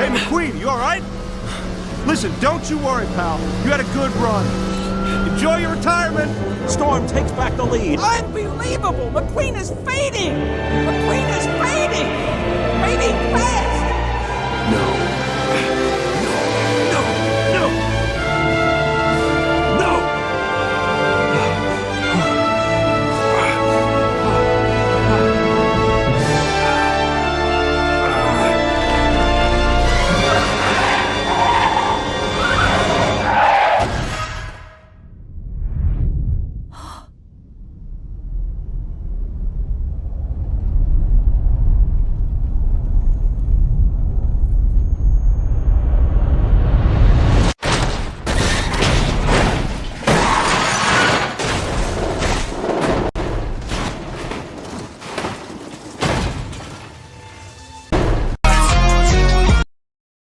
Hey, McQueen, you all right? Listen, don't you worry, pal. You had a good run. Enjoy your retirement. Storm takes back the lead. Unbelievable! McQueen is fading! McQueen is fading! Fading fast!